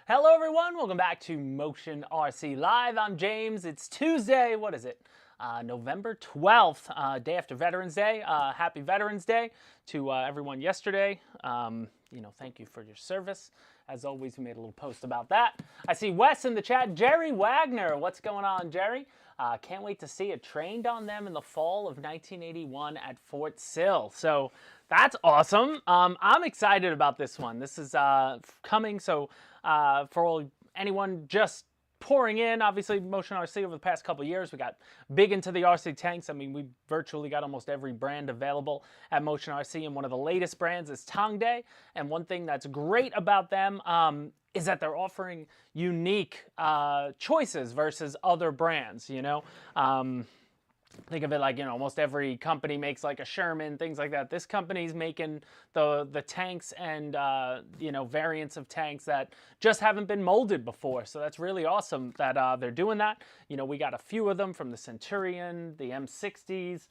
Hello everyone, welcome back to Motion RC Live. I'm James. It's Tuesday, what is it? November 12th, day after Veterans Day. Happy Veterans Day to everyone yesterday. Thank you for your service. As always, we made a little post about that. I see Wes in the chat. Jerry Wagner, what's going on, Jerry? Can't wait to see it. Trained on them in the fall of 1981 at Fort Sill. So that's awesome. I'm excited about this one. This is coming, so for anyone just pouring in, obviously Motion RC over the past couple of years, we got big into the RC tanks. I mean, we virtually got almost every brand available at Motion RC, and one of the latest brands is Tongde. And one thing that's great about them is that they're offering unique choices versus other brands, Think of it like, almost every company makes like a Sherman, things like that. This company's making the tanks and, variants of tanks that just haven't been molded before. So that's really awesome that they're doing that. We got a few of them from the Centurion, the M60s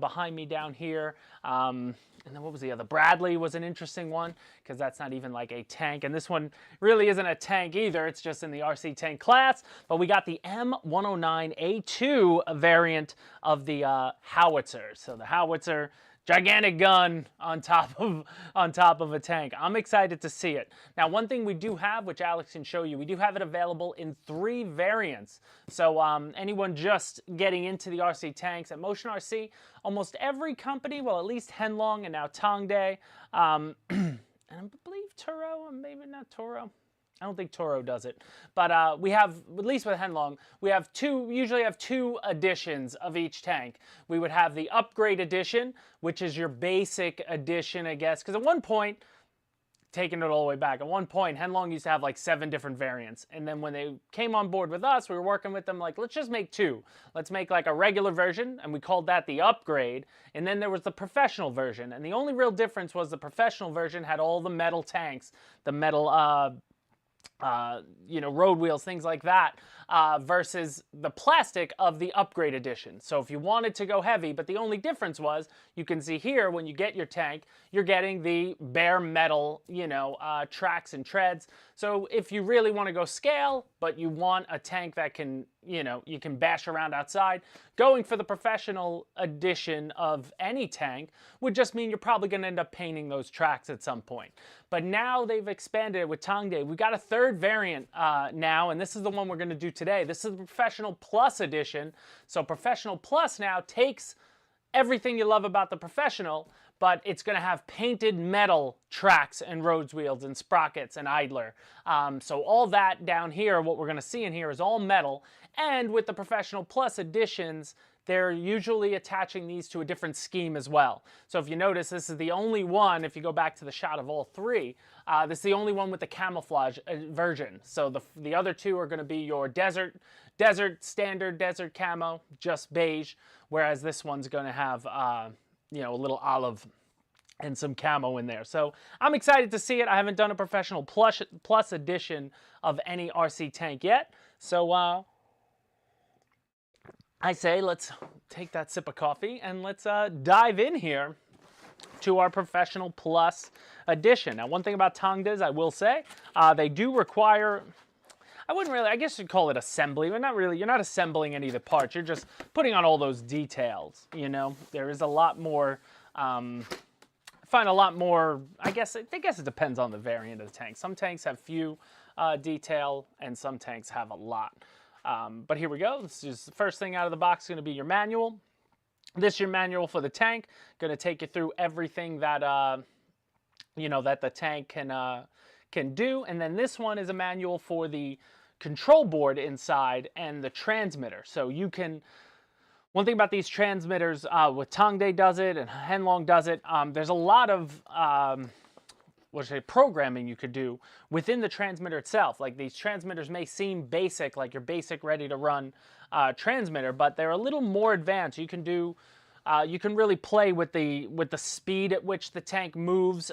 behind me down here. And then what was the other? Bradley was an interesting one because that's not even like a tank. And this one really isn't a tank either. It's just in the RC tank class. But we got the M109A2 variant of the Howitzer. So the Howitzer, gigantic gun on top of a tank. I'm excited to see it. Now, one thing we do have, which Alex can show you, we do have it available in 3 variants. So anyone just getting into the RC tanks at Motion RC, almost every company, well, at least Henlong and now Tongde, and I believe Toro, maybe not Toro. I don't think Toro does it, but we have, at least with Henlong, we have usually have 2 editions of each tank. We would have the upgrade edition, which is your basic edition, I guess, because at one point, taking it all the way back, at one point, Henlong used to have like 7 different variants, and then when they came on board with us, we were working with them like, let's just make 2. Let's make like a regular version, and we called that the upgrade, and then there was the professional version, and the only real difference was the professional version had all the metal tanks, the metal road wheels, things like that, versus the plastic of the upgrade edition. So if you wanted to go heavy, but the only difference was, you can see here, when you get your tank, you're getting the bare metal, tracks and treads. So if you really want to go scale, but you want a tank that can, you can bash around outside, going for the professional edition of any tank would just mean you're probably going to end up painting those tracks at some point. But now they've expanded it with Tongde. We've got a 3rd variant now, and this is the one we're going to do today. This is the Professional Plus edition. So Professional Plus now takes everything you love about the Professional, but it's going to have painted metal tracks and road wheels and sprockets and idler. So all that down here, what we're going to see in here is all metal. And with the Professional Plus editions, they're usually attaching these to a different scheme as well. So if you notice, this is the only one, if you go back to the shot of all 3, this is the only one with the camouflage version. So the other 2 are going to be your desert standard desert camo, just beige, whereas this one's going to have a little olive and some camo in there. So I'm excited to see it. I haven't done a Professional Plus edition of any RC tank yet. So I say let's take that sip of coffee and let's dive in here to our Professional Plus edition. Now, one thing about Tongdes, I will say, they do require, I guess you'd call it assembly, but not really. You're not assembling any of the parts. You're just putting on all those details, There is a lot more, I find a lot more, I guess it depends on the variant of the tank. Some tanks have few detail, and some tanks have a lot. But here we go. This is the first thing out of the box, going to be your manual. This is your manual for the tank. Going to take you through everything that that the tank can do. And then this one is a manual for the control board inside and the transmitter. So you can. One thing about these transmitters, with Tongde does it and Henlong does it. There's a lot of programming you could do within the transmitter itself. Like, these transmitters may seem basic, like your basic ready to run transmitter, but they're a little more advanced. You can do, you can really play with the speed at which the tank moves.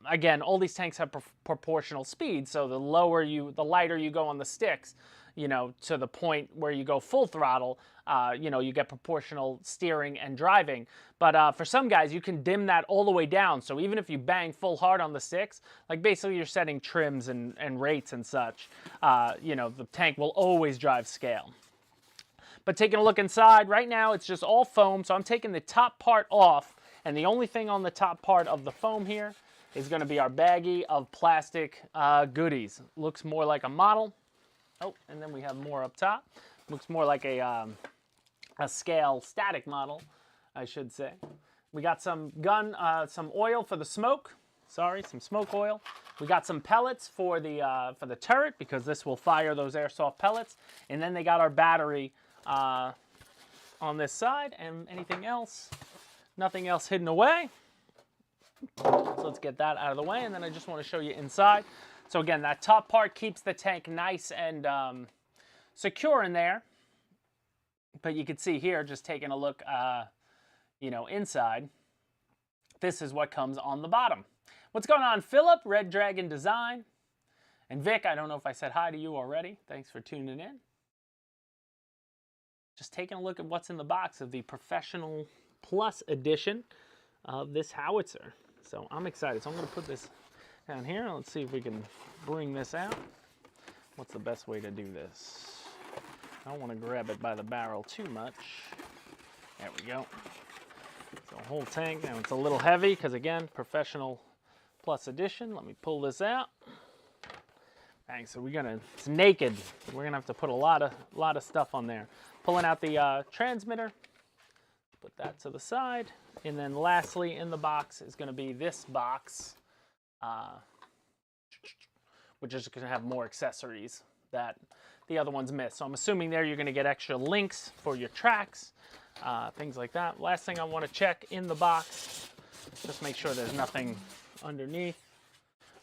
Again, all these tanks have proportional speed, so the lighter you go on the sticks, you know, to the point where you go full throttle, you know, you get proportional steering and driving. But for some guys, you can dim that all the way down. So even if you bang full hard on the 6, like basically you're setting trims and rates and such, you know, the tank will always drive scale. But taking a look inside, right now it's just all foam, so I'm taking the top part off, and the only thing on the top part of the foam here is going to be our baggie of plastic goodies. Looks more like a model. Oh, and then we have more up top. Looks more like a scale static model, I should say. We got some some oil for the smoke. Sorry, some smoke oil. We got some pellets for the turret, because this will fire those airsoft pellets. And then they got our battery on this side, and anything else, nothing else hidden away. So let's get that out of the way, and then I just want to show you inside. So again, that top part keeps the tank nice and secure in there. But you can see here, just taking a look, you know, inside, this is what comes on the bottom. What's going on, Philip, Red Dragon Design? And Vic, I don't know if I said hi to you already. Thanks for tuning in. Just taking a look at what's in the box of the Professional Plus edition of this howitzer. So I'm excited. So I'm going to put this down here. Let's see if we can bring this out. What's the best way to do this? I don't want to grab it by the barrel too much. There we go. So whole tank. Now it's a little heavy because, again, Professional Plus edition. Let me pull this out. Bang. So it's naked. We're gonna have to put a lot of stuff on there. Pulling out the transmitter. Put that to the side. And then lastly in the box is going to be this box, which is going to have more accessories that the other ones miss. So I'm assuming there you're going to get extra links for your tracks, things like that. Last thing I want to check in the box, just make sure there's nothing underneath.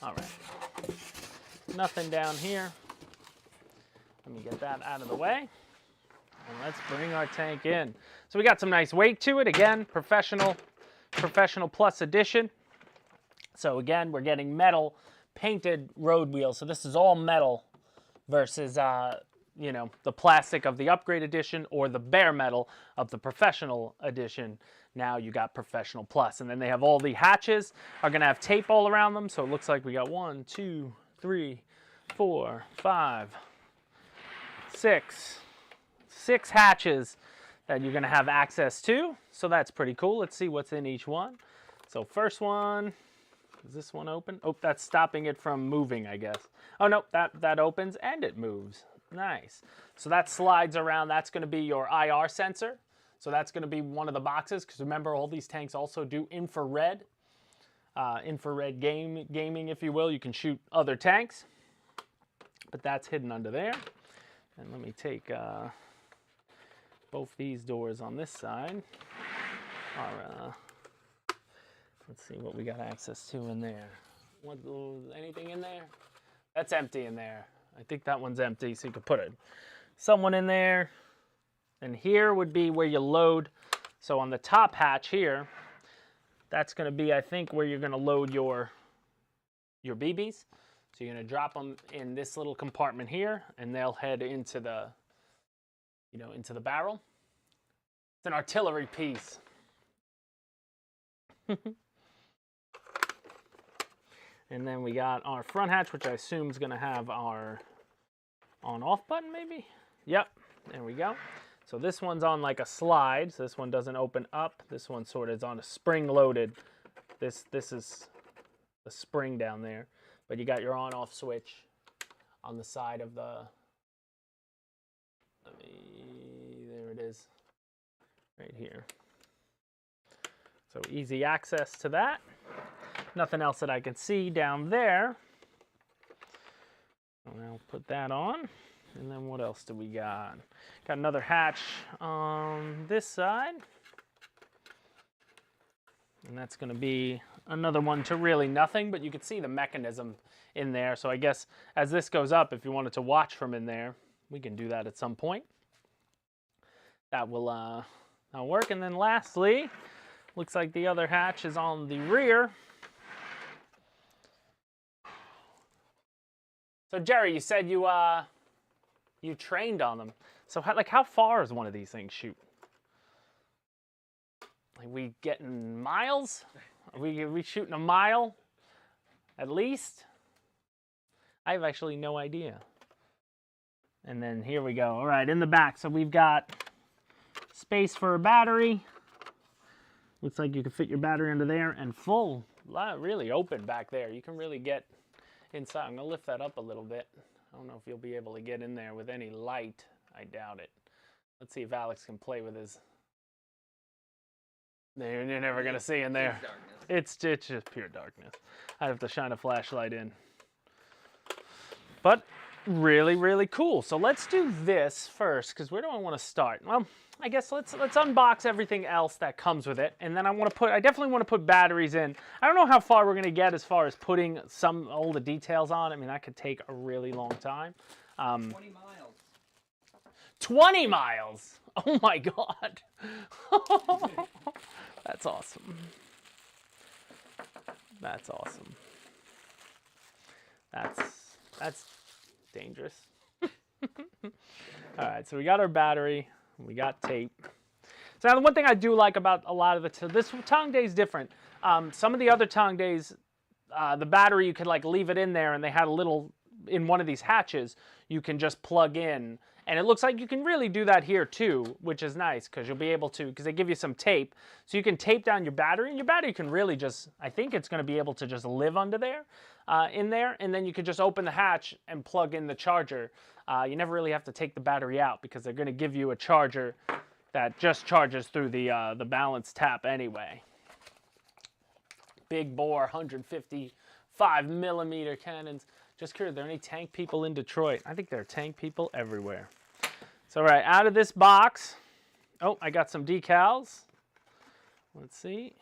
All right, nothing down here. Let me get that out of the way. And let's bring our tank in. So we got some nice weight to it. Again, Professional Plus edition. So again, we're getting metal painted road wheels. So this is all metal versus, you know, the plastic of the Upgrade edition or the bare metal of the Professional edition. Now you got Professional Plus. And then they have all the hatches are going to have tape all around them. So it looks like we got 1, 2, 3, 4, 5, 6 hatches that you're going to have access to. So that's pretty cool. Let's see what's in each one. So first one, is this one open? Oh, that's stopping it from moving, I guess. Oh, no, that opens and it moves. Nice. So that slides around. That's going to be your IR sensor. So that's going to be one of the boxes, because remember, all these tanks also do infrared. Infrared gaming, if you will. You can shoot other tanks. But that's hidden under there. And let me take both these doors on this side are, let's see what we got access to in there. Anything in there? That's empty in there. I think that one's empty, so you could put someone in there. And here would be where you load. So on the top hatch here, that's going to be, I think, where you're going to load your BBs. So you're going to drop them in this little compartment here, and they'll head into the, you know, into the barrel. It's an artillery piece. And then we got our front hatch, which I assume is going to have our on-off button, maybe? Yep, there we go. So this one's on like a slide, so this one doesn't open up. This one sort of is on a spring-loaded. This is the spring down there. But you got your on-off switch on the side of the, there it is, right here. So easy access to that. Nothing else that I can see down there. And I'll put that on. And then what else do we got? Got another hatch on this side. And that's going to be another one to really nothing, but you can see the mechanism in there. So I guess as this goes up, if you wanted to watch from in there, we can do that at some point. That will work. And then lastly, looks like the other hatch is on the rear. So Jerry, you said you You trained on them. So how far does one of these things shoot? Like we getting miles? Are we shooting a mile at least? I have actually no idea. And then here we go. All right, in the back. So we've got space for a battery. Looks like you can fit your battery under there, and full. Really open back there. You can really get inside. I'm gonna lift that up a little bit. I don't know if you'll be able to get in there with any light. I doubt it. Let's see if Alex can play with his. You're never gonna see in there. It's just pure darkness. I have to shine a flashlight in. But really, really cool. So let's do this first, because where do I want to start? Well, I guess let's unbox everything else that comes with it, and then I definitely want to put batteries in. I don't know how far we're going to get as far as putting all the details on. I mean, that could take a really long time. 20 miles. 20 miles! Oh my God. That's awesome. That's awesome. That's dangerous. All right, so we got our battery. We got tape. So now the one thing I do like about a lot of this Tongde is different. Some of the other Tongdes, the battery, you could like leave it in there, and they had a little, in one of these hatches, you can just plug in. And it looks like you can really do that here too, which is nice, because you'll be able to, because they give you some tape. So you can tape down your battery, and your battery can really just, I think it's going to be able to just live under there, in there, and then you could just open the hatch and plug in the charger. You never really have to take the battery out, because they're going to give you a charger that just charges through the balance tap anyway. Big bore 155mm cannons. Just curious, are there any tank people in Detroit? I think there are tank people everywhere. So, all right, out of this box, oh, I got some decals. Let's see.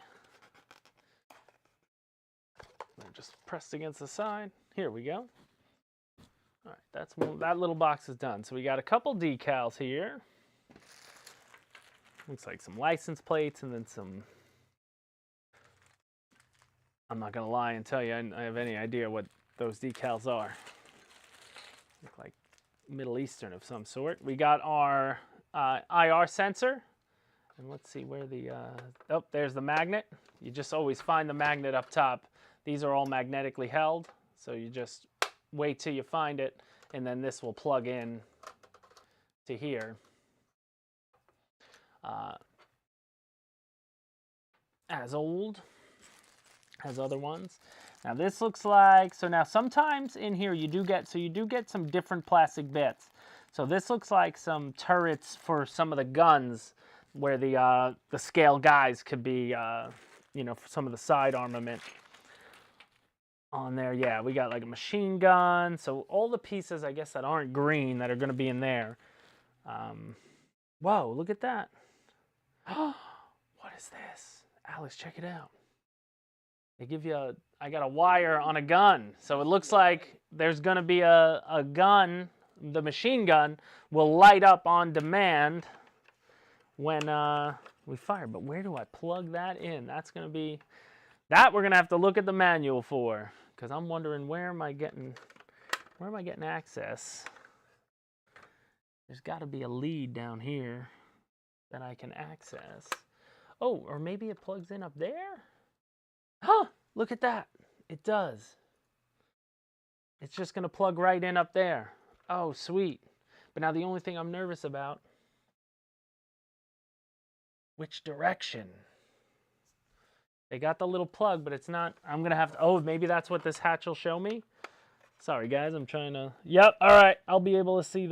They're just pressed against the side. Here we go. All right, that little box is done. So we got a couple decals here. Looks like some license plates, and then some. I'm not gonna lie and tell you I have any idea what those decals are. Look like Middle Eastern of some sort. We got our IR sensor, and let's see where the oh, there's the magnet. You just always find the magnet up top. These are all magnetically held, so you just wait till you find it, and then this will plug in to here. As old as other ones. Now this looks like, so now sometimes in here you do get some different plastic bits. So this looks like some turrets for some of the guns, where the scale guys could be, you know, for some of the side armament on there. Yeah, we got like a machine gun. So all the pieces, I guess, that aren't green that are going to be in there. Whoa, look at that. What is this? Alex, check it out. They give you I got a wire on a gun. So it looks like there's going to be a gun, the machine gun will light up on demand when we fire. But where do I plug that in? That's going to be, that we're going to have to look at the manual for, because I'm wondering where am I getting access? There's got to be a lead down here that I can access. Oh, or maybe it plugs in up there? Huh, look at that. It does. It's just going to plug right in up there. Oh, sweet. But now the only thing I'm nervous about, which direction? They got the little plug, but it's not, I'm going to have to, oh, maybe that's what this hatch will show me. Sorry, guys, I'm trying to, yep, all right, I'll be able to see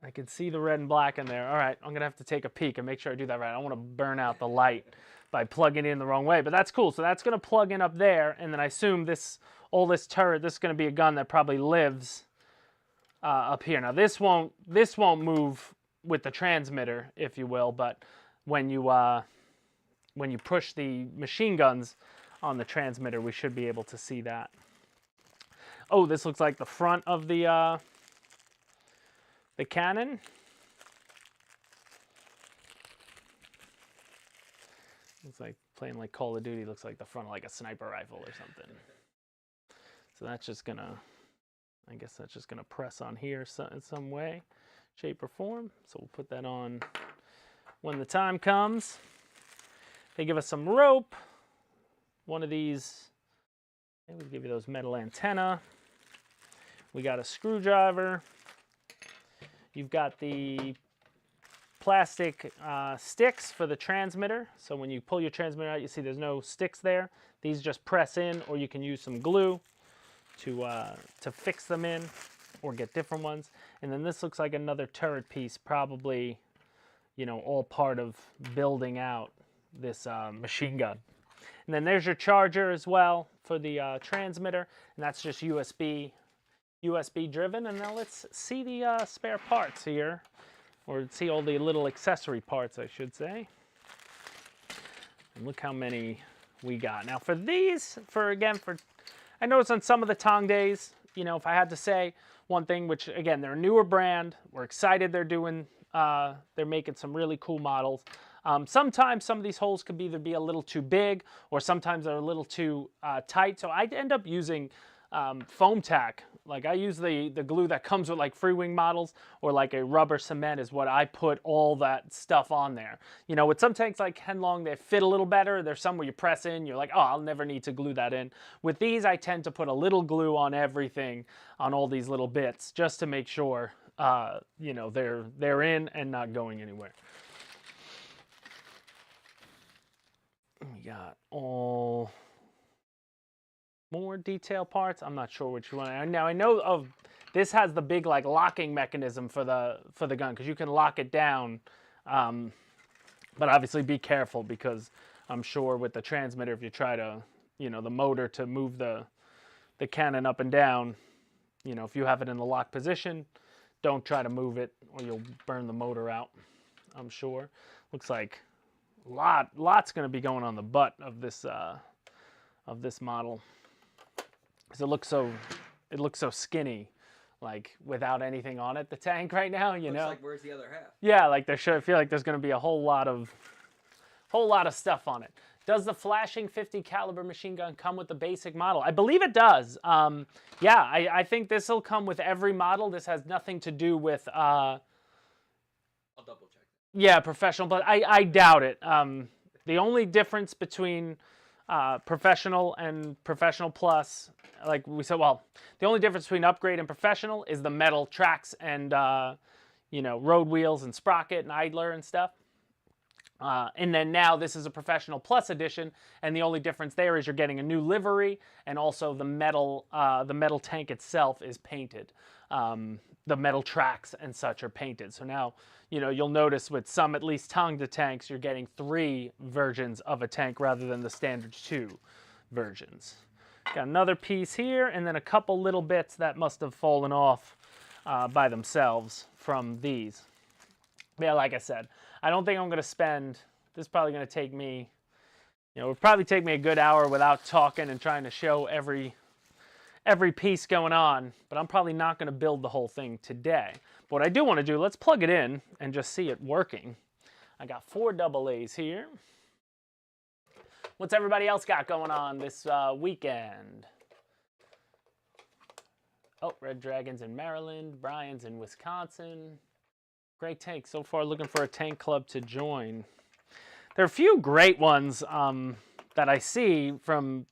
I can see the red and black in there. All right, I'm going to have to take a peek and make sure I do that right. I don't want to burn out the light by plugging it in the wrong way, but that's cool. So that's going to plug in up there, and then I assume all this turret, this is going to be a gun that probably lives up here. Now this won't move with the transmitter, if you will, but when you push the machine guns on the transmitter, we should be able to see that. Oh, this looks like the front of the cannon. It's like playing like Call of Duty. Looks like the front of like a sniper rifle or something. So that's just gonna, I guess that's just going to press on here in some way, shape, or form. So we'll put that on when the time comes. They give us some rope. One of these, we'll give you those metal antenna. We got a screwdriver. You've got the plastic sticks for the transmitter. So when you pull your transmitter out, you see there's no sticks there. These just press in, or you can use some glue to fix them in, or get different ones. And then this looks like another turret piece, probably, you know, all part of building out this machine gun. And then there's your charger as well for the transmitter, and that's just USB driven. And now let's see the spare parts here, or see all the little accessory parts, I should say. And look how many we got. Now for these, I noticed on some of the Tongdes, you know, if I had to say one thing, which again, they're a newer brand, we're excited they're making some really cool models. Sometimes some of these holes could either be a little too big, or sometimes they're a little too tight. So I end up using foam tack. Like I use the glue that comes with like free wing models, or like a rubber cement is what I put all that stuff on there. You know, with some tanks like Henlong, they fit a little better. There's some where you press in, you're like, oh, I'll never need to glue that in. With these, I tend to put a little glue on everything, on all these little bits, just to make sure, you know, they're in and not going anywhere. We got all more detail parts. I'm not sure which one. Now I know of this has the big like locking mechanism for the gun, because you can lock it down. But obviously be careful, because I'm sure with the transmitter, if you try to, you know, the motor to move the cannon up and down, you know, if you have it in the lock position, don't try to move it or you'll burn the motor out, I'm sure. Looks like lots going to be going on the butt of this model, because it looks so skinny, like without anything on it, the tank right now, you know. Like, where's the other half? Yeah, like I feel like there's going to be a whole lot of stuff on it. Does the flashing 50 caliber machine gun come with the basic model? I believe it does. Yeah, I think this will come with every model. This has nothing to do with I'll double check. yeah, professional, but I doubt it. The only difference between professional and professional plus, like we said, well, the only difference between upgrade and professional is the metal tracks and you know, road wheels and sprocket and idler and stuff. And then now this is a professional plus edition, and the only difference there is you're getting a new livery, and also the metal tank itself is painted. The metal tracks and such are painted. So now, you know, you'll notice with some, at least Tongde tanks, you're getting 3 versions of a tank rather than the standard 2 versions. Got another piece here, and then a couple little bits that must have fallen off by themselves from these. Yeah, like I said, I don't think I'm going to spend, this is probably going to take me, you know, it would probably take me a good hour without talking and trying to show every piece going on, but I'm probably not going to build the whole thing today. But what I do want to do, let's plug it in and just see it working. I got 4 AA's here. What's everybody else got going on this weekend? Oh, Red Dragons in Maryland, Brian's in Wisconsin. Great tank. So far looking for a tank club to join. There are a few great ones that I see from,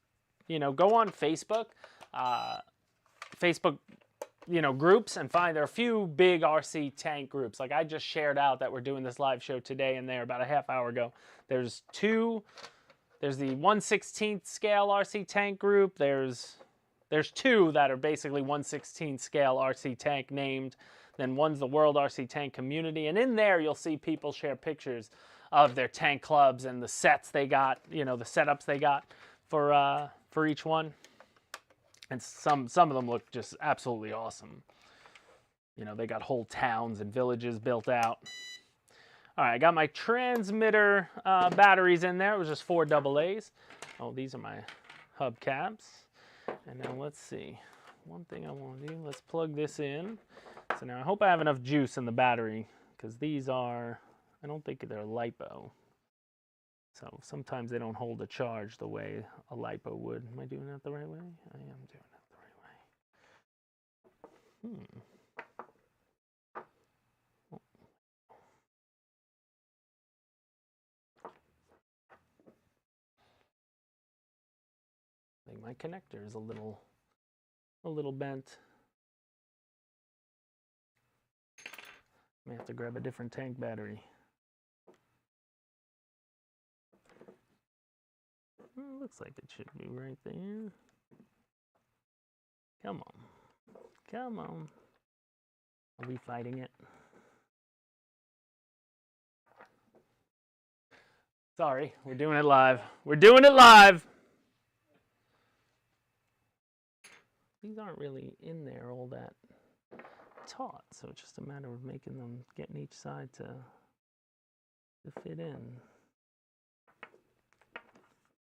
you know, go on Facebook, you know, groups, and find there are a few big RC tank groups. Like I just shared out that we're doing this live show today and there about a half hour ago. There's the 1/16th scale RC tank group. There's 2 that are basically 1/16th scale RC tank named. Then one's the World RC Tank Community, and in there you'll see people share pictures of their tank clubs and the sets they got, you know, the setups they got for each one. And some of them look just absolutely awesome. You know, they got whole towns and villages built out. All right, I got my transmitter batteries in there. It was just 4 AA's. Oh, these are my hubcaps. And now let's see. One thing I want to do, let's plug this in. So now I hope I have enough juice in the battery, because these are, I don't think they're LiPo. So sometimes they don't hold a charge the way a LiPo would. Am I doing that the right way? I am doing that the right way. I think my connector is a little bent. May have to grab a different tank battery. Looks like it should be right there. Come on. Come on. Are we fighting it? Sorry, we're doing it live. We're doing it live! These aren't really in there all that taut, so it's just a matter of making them, getting each side to fit in.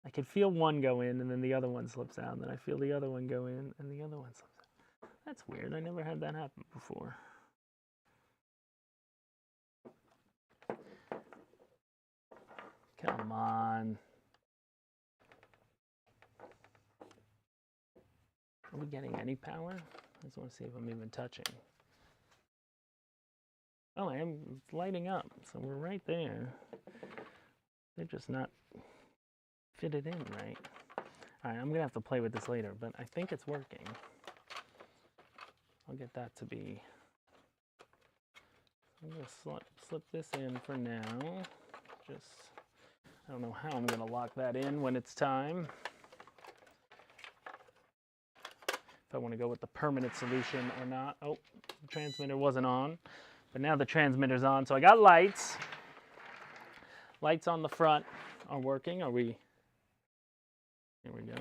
I could feel one go in and then the other one slips out, and then I feel the other one go in and the other one slips out. That's weird, I never had that happen before. Come on. Are we getting any power? I just want to see if I'm even touching. Oh, I am lighting up, so we're right there. They're just not fitted in right. All right, I'm gonna have to play with this later, but I think it's working. I'll get that to be. I'm gonna slip this in for now. Just, I don't know how I'm gonna lock that in when it's time. If I want to go with the permanent solution or not. Oh, the transmitter wasn't on, but now the transmitter's on. So I got lights. Lights on the front are working. Are we? Here we go.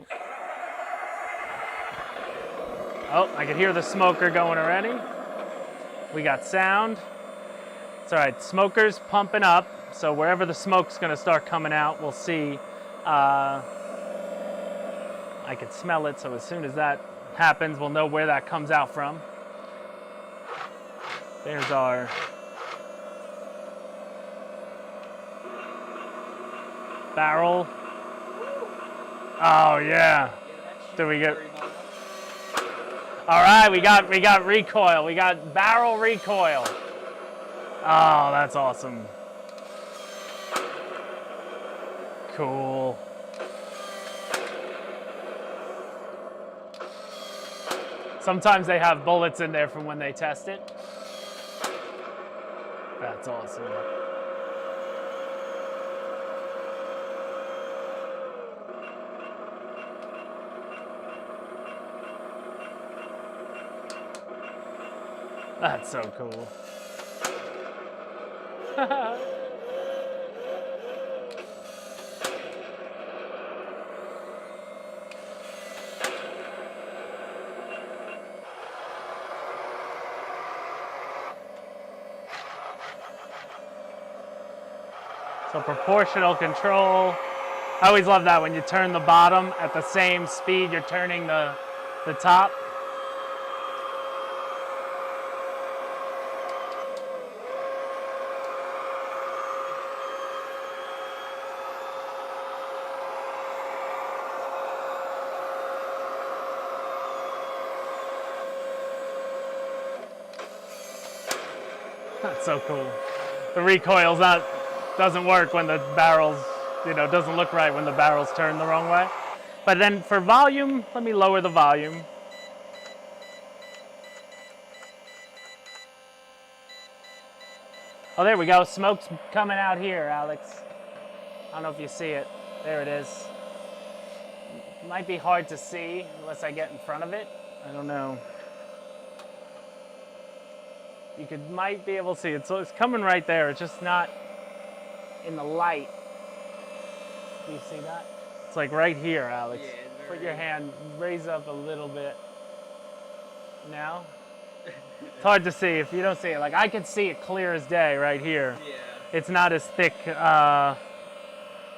Oh, I can hear the smoker going already. We got sound. It's all right, smoker's pumping up. So wherever the smoke's gonna start coming out, we'll see. I could smell it, so as soon as that happens, we'll know where that comes out from. There's our barrel. Oh yeah. Do we get? All right, we got recoil. We got barrel recoil. Oh, that's awesome. Cool. Sometimes they have bullets in there from when they test it. That's awesome. That's so cool. So proportional control. I always love that when you turn the bottom at the same speed you're turning the top. That's so cool. The recoil's doesn't work when the barrels, doesn't look right when the barrels turn the wrong way. But then for volume, let me lower the volume. Oh, there we go. Smoke's coming out here, Alex. I don't know if you see it. There it is. It might be hard to see unless I get in front of it. I don't know. You might be able to see it. So it's coming right there. It's just not in the light. Do you see that? It's like right here, Alex. Yeah, put your hand, raise up a little bit. Now? It's hard to see if you don't see it. Like I can see it clear as day right here. Yeah. It's not as thick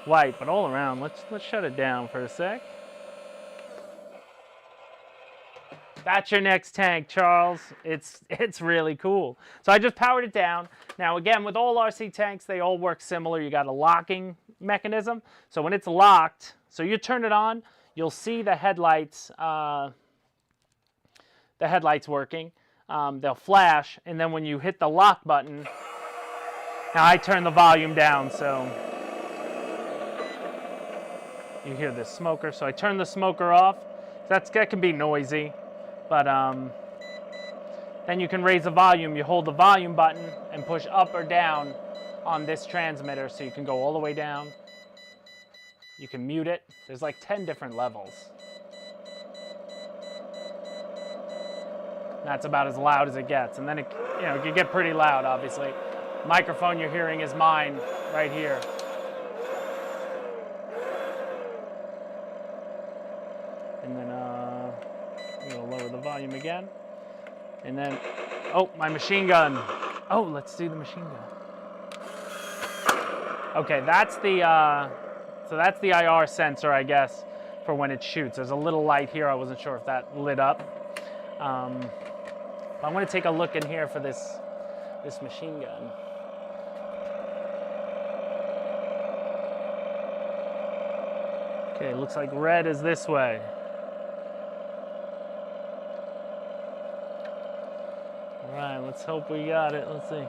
white, but all around. Let's shut it down for a sec. That's your next tank, Charles. It's really cool. So I just powered it down. Now again, with all RC tanks, they all work similar. You got a locking mechanism. So when it's locked, so you turn it on, you'll see the headlights working. they'll flash, and then when you hit the lock button, now I turn the volume down, so you hear this smoker. So I turn the smoker off. That can be noisy, but then you can raise the volume. You hold the volume button and push up or down on this transmitter, so you can go all the way down. You can mute it. There's like 10 different levels. That's about as loud as it gets, and then it can get pretty loud, obviously. Microphone you're hearing is mine right here. And then I'm gonna lower the volume again. And then, oh, my machine gun. Oh, let's do the machine gun. Okay, that's the so that's the IR sensor, I guess, for when it shoots. There's a little light here. I wasn't sure if that lit up. I'm going to take a look in here for this machine gun. Okay, looks like red is this way. All right, let's hope we got it. Let's see.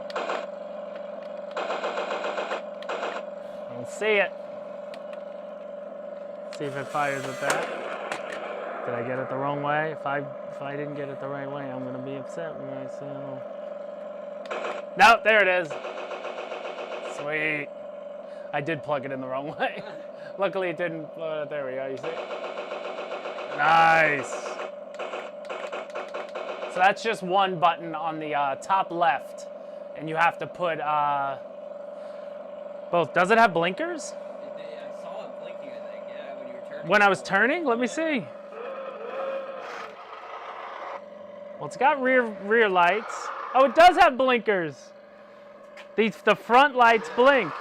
I don't see it. See if it fires at that. Did I get it the wrong way? If I didn't get it the right way, I'm gonna be upset with myself. No, there it is. Sweet. I did plug it in the wrong way. Luckily it didn't. There we go. You see? Nice. So that's just one button on the top left, and you have to put both. Does it have blinkers? I saw it blinking, I think, yeah, when you were turning. When I was turning? Let me see. Well, it's got rear lights. Oh, it does have blinkers. The front lights blink.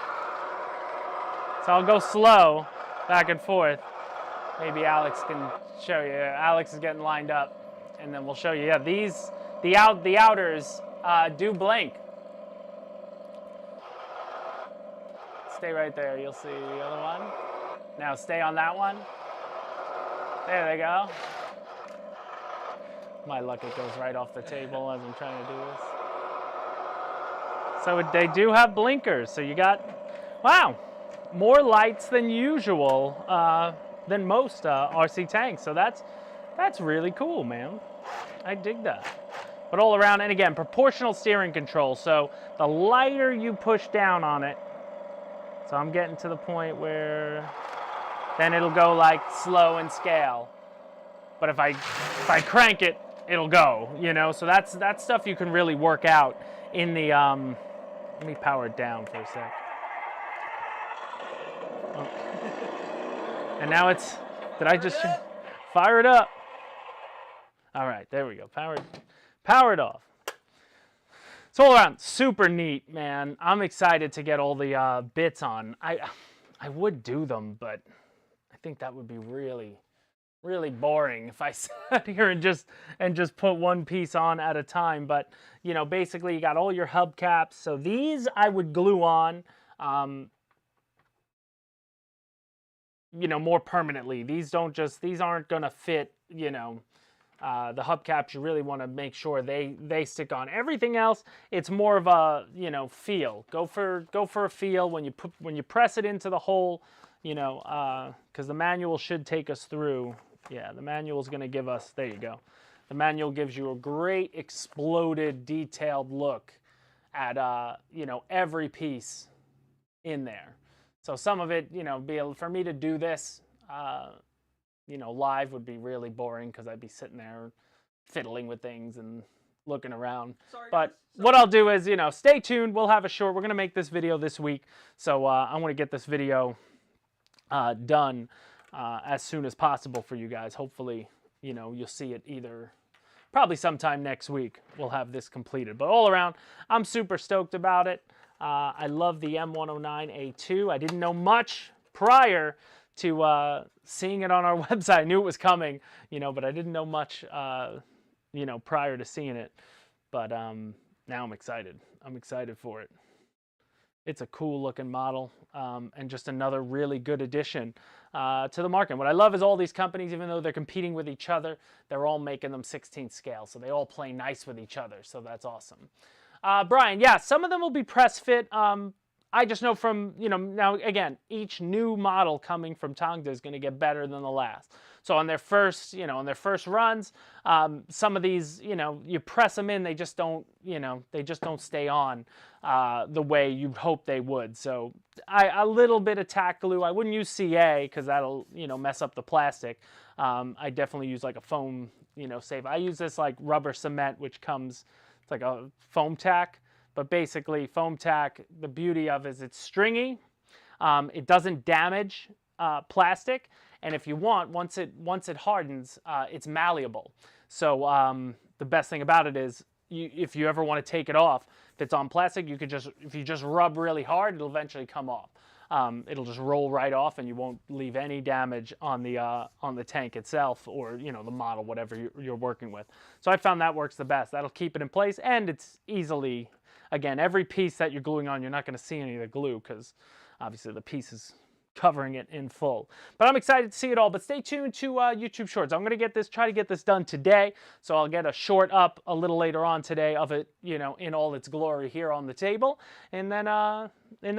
So I'll go slow, back and forth. Maybe Alex can show you. Alex is getting lined up, and then we'll show you. Yeah, the outers do blink. Stay right there. You'll see the other one. Now stay on that one. There they go. My luck, it goes right off the table as I'm trying to do this. So they do have blinkers. So you got, wow, more lights than usual, than most RC tanks. So that's really cool, man. I dig that. But all around, and again, proportional steering control. So the lighter you push down on it, so I'm getting to the point where then it'll go like slow and scale. But if I crank it, it'll go, so that's stuff you can really work out in the let me power it down for a sec. Oh. And now it's, did I just fire it up? All right, there we go. Power it off. It's all around super neat, man. I'm excited to get all the bits on. I would do them, but I think that would be really boring if I sat here and just put one piece on at a time. But basically you got all your hubcaps. So these I would glue on, more permanently. These aren't gonna fit. The hubcaps, you really want to make sure they stick on. Everything else, it's more of a feel. Go for a feel when you press it into the hole. Because the manual should take us through. Yeah, the manual is going to give us, there you go. The manual gives you a great exploded, detailed look at, every piece in there. So some of it, for me to do this, live would be really boring because I'd be sitting there fiddling with things and looking around. Sorry, but guys. what I'll do is, stay tuned. We'll have we're going to make this video this week. So I want to get this video done as soon as possible for you guys. Hopefully, you'll see it probably sometime next week. We'll have this completed. But all around, I'm super stoked about it. I love the M109A2. I didn't know much prior to seeing it on our website. I knew it was coming, but I didn't know much, prior to seeing it. But now I'm excited. I'm excited for it. It's a cool looking model, and just another really good addition to the market. What I love is all these companies, even though they're competing with each other, they're all making them 16th scale, so they all play nice with each other, so that's awesome. Brian, yeah, some of them will be press fit. I just know from, now again, each new model coming from Tongde is going to get better than the last. So on their first, on their first runs, some of these, you press them in, they just don't, they just don't stay on the way you'd hope they would. So a little bit of tack glue. I wouldn't use CA because that'll, mess up the plastic. I definitely use like a foam, save. I use this like rubber cement, which comes, it's like a foam tack. But basically, foam tack, the beauty of it is it's stringy. It doesn't damage plastic. And if you want, once it hardens, it's malleable. So the best thing about it is, if you ever want to take it off, if it's on plastic, you could if you just rub really hard, it'll eventually come off. It'll just roll right off, and you won't leave any damage on the tank itself, or the model, whatever you're working with. So I found that works the best. That'll keep it in place, and it's easily. Again, every piece that you're gluing on, you're not going to see any of the glue because obviously the piece is covering it in full. But I'm excited to see it all. But stay tuned to YouTube Shorts. I'm going to try to get this done today. So I'll get a short up a little later on today of it, in all its glory here on the table. And then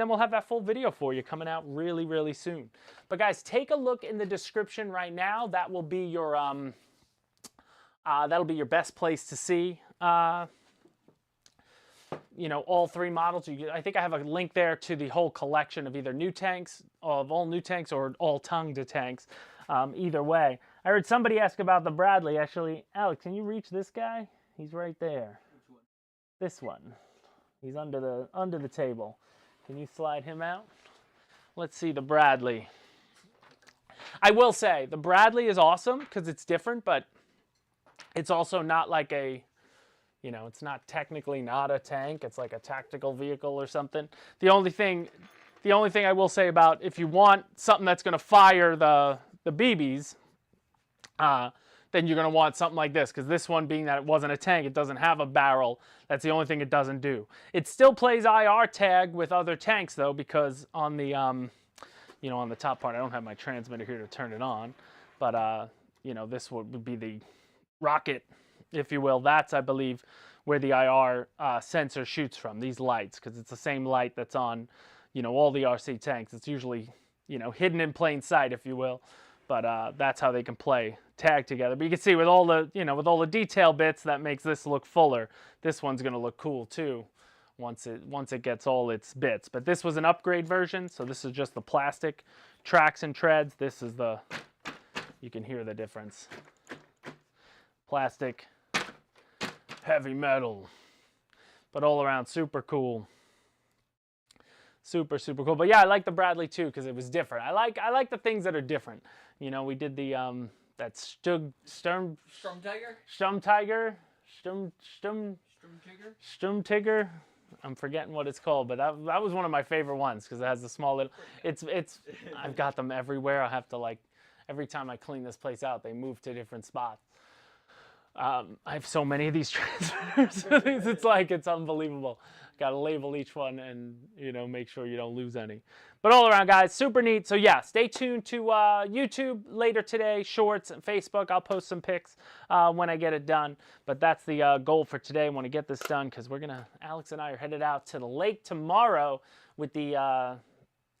we'll have that full video for you coming out really, really soon. But guys, take a look in the description right now. That will be your that'll be your best place to see. All three models. I think I have a link there to the whole collection of either new tanks, of all new tanks, or all Tongde tanks. Either way. I heard somebody ask about the Bradley. Actually, Alex, can you reach this guy? He's right there. Which one? This one. He's under the table. Can you slide him out? Let's see the Bradley. I will say, the Bradley is awesome because it's different, but it's also not like a... it's not technically not a tank. It's like a tactical vehicle or something. The only thing I will say about if you want something that's going to fire the BBs, then you're going to want something like this. Because this one, being that it wasn't a tank, it doesn't have a barrel. That's the only thing it doesn't do. It still plays IR tag with other tanks though, because on the on the top part, I don't have my transmitter here to turn it on, but this would be the rocket, if you will. That's, I believe, where the IR sensor shoots from, these lights, because it's the same light that's on, all the RC tanks. It's usually, hidden in plain sight, if you will. But that's how they can play tag together. But you can see with all the, with all the detail bits, that makes this look fuller. This one's going to look cool too, once it gets all its bits. But this was an upgrade version, so this is just the plastic tracks and treads. This is you can hear the difference. Plastic, heavy metal, but all around super cool. Super cool. But yeah, I like the Bradley too because it was different. I like the things that are different. We did the that Sturmtiger. I'm forgetting what it's called, but that was one of my favorite ones because it has the small little. It's I've got them everywhere. I have to every time I clean this place out, they move to different spots. I have so many of these transmitters. It's unbelievable. Got to label each one and, make sure you don't lose any. But all around, guys, super neat. So, yeah, stay tuned to YouTube later today, Shorts, and Facebook. I'll post some pics when I get it done. But that's the goal for today. I want to get this done because Alex and I are headed out to the lake tomorrow with the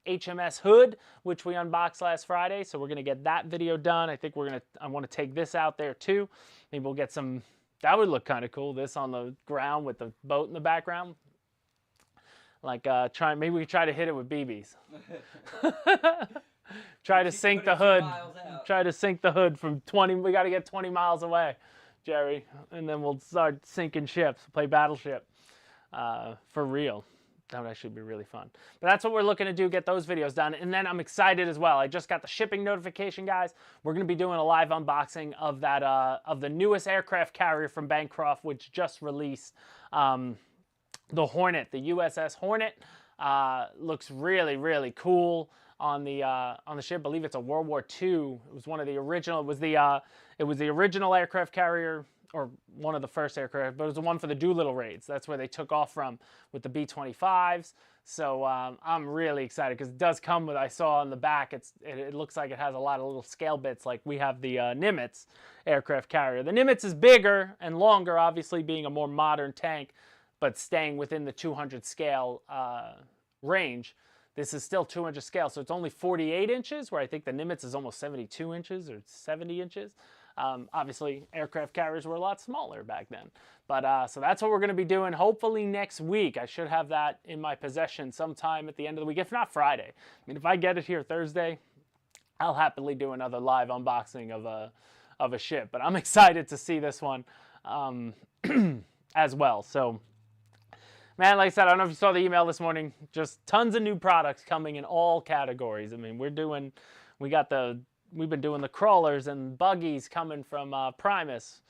HMS Hood, which we unboxed last Friday. So we're going to get that video done. I think I want to take this out there too. Maybe we'll get some, that would look kind of cool. This on the ground with the boat in the background. Maybe we could try to hit it with BBs. Try to sink the hood. Try to sink the hood from 20, we got to get 20 miles away, Jerry. And then we'll start sinking ships, play Battleship for real. That would actually be really fun. But that's what we're looking to do, get those videos done. And then I'm excited as well. I just got the shipping notification, guys. We're going to be doing a live unboxing of that of the newest aircraft carrier from Bancroft, which just released the Hornet, the USS Hornet. Looks really, really cool on the ship. I believe it's a World War II. It was one of the original. It was the original aircraft carrier or one of the first aircraft, but it was the one for the Doolittle raids. That's where they took off from with the B-25s. So I'm really excited because it does come with, I saw on the back, it looks like it has a lot of little scale bits like we have the Nimitz aircraft carrier. The Nimitz is bigger and longer, obviously being a more modern tank, but staying within the 200 scale range. This is still 200 scale, so it's only 48 inches, where I think the Nimitz is almost 72 inches or 70 inches. Obviously, aircraft carriers were a lot smaller back then. But so that's what we're going to be doing hopefully next week. I should have that in my possession sometime at the end of the week, if not Friday. I mean, if I get it here Thursday, I'll happily do another live unboxing of a ship. But I'm excited to see this one as well. So, man, like I said, I don't know if you saw the email this morning. Just tons of new products coming in all categories. I mean, we've been doing the crawlers and buggies coming from Primus.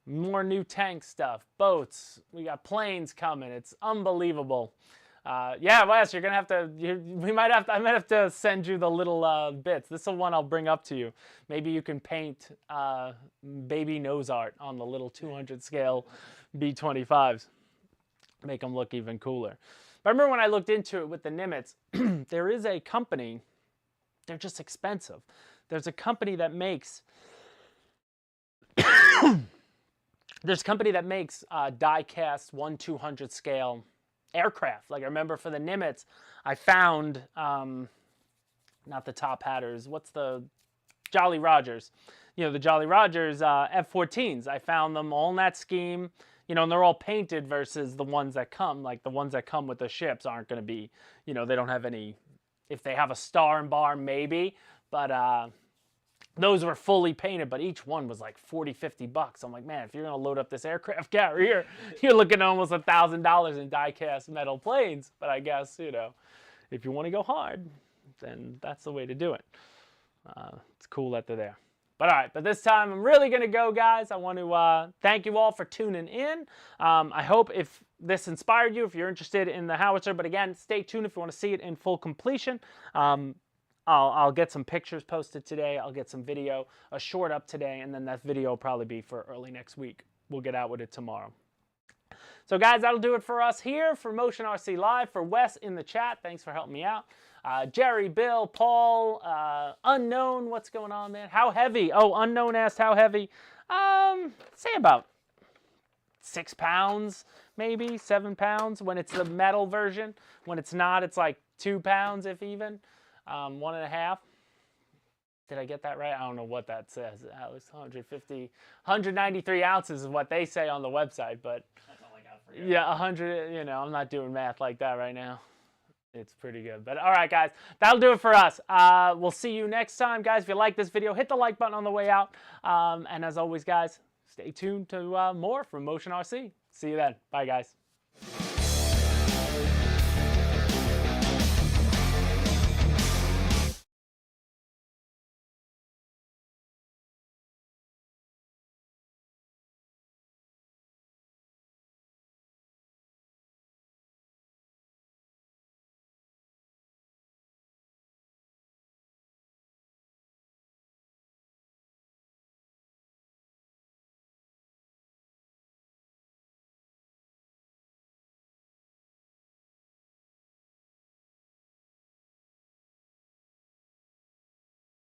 More new tank stuff, boats. We got planes coming. It's unbelievable. Yeah, Wes, you're gonna have to. I might have to send you the little bits. This is the one I'll bring up to you. Maybe you can paint baby nose art on the little 200 scale B-25s. Make them look even cooler. But I remember when I looked into it with the Nimitz, there is a company. They're just expensive. There's a company that makes die-cast 1/200 scale aircraft. Like I remember for the Nimitz, I found not the Top Hatters. What's the Jolly Rogers? You know, the Jolly Rogers F-14s. I found them all in that scheme. You know, and they're all painted versus the ones that come. Like the ones that come with the ships aren't going to be. You know, they don't have any. If they have a star and bar, maybe. But those were fully painted, but each one was like $40-50. I'm like, man, if you're gonna load up this aircraft carrier, you're looking at almost $1,000 in die-cast metal planes. But I guess, you know, if you want to go hard, then that's the way to do it. It's cool that they're there. But all right, but this time I'm really gonna go, guys. I want to thank you all for tuning in. I hope if this inspired you, if you're interested in the Howitzer, but again, stay tuned if you want to see it in full completion. I'll get some pictures posted today. I'll get some video, a short up today, and then that video will probably be for early next week. We'll get out with it tomorrow. So guys, that'll do it for us here for Motion RC Live. For Wes in the chat, thanks for helping me out. Jerry, Bill, Paul, Unknown, what's going on, man? How heavy? Oh, Unknown asked how heavy. Say about 6 pounds, maybe 7 pounds when it's the metal version. When it's not, it's like 2 pounds, if even. 1.5. Did I get that right? I don't know what that says. That was 193 ounces is what they say on the website, but That's all I got for you. yeah, 100, you know, I'm not doing math like that right now. It's pretty good. But all right, guys, that'll do it for us. We'll see you next time, guys. If you like this video, hit the like button on the way out. And as always, guys, stay tuned to more from Motion RC. See you then. Bye, guys.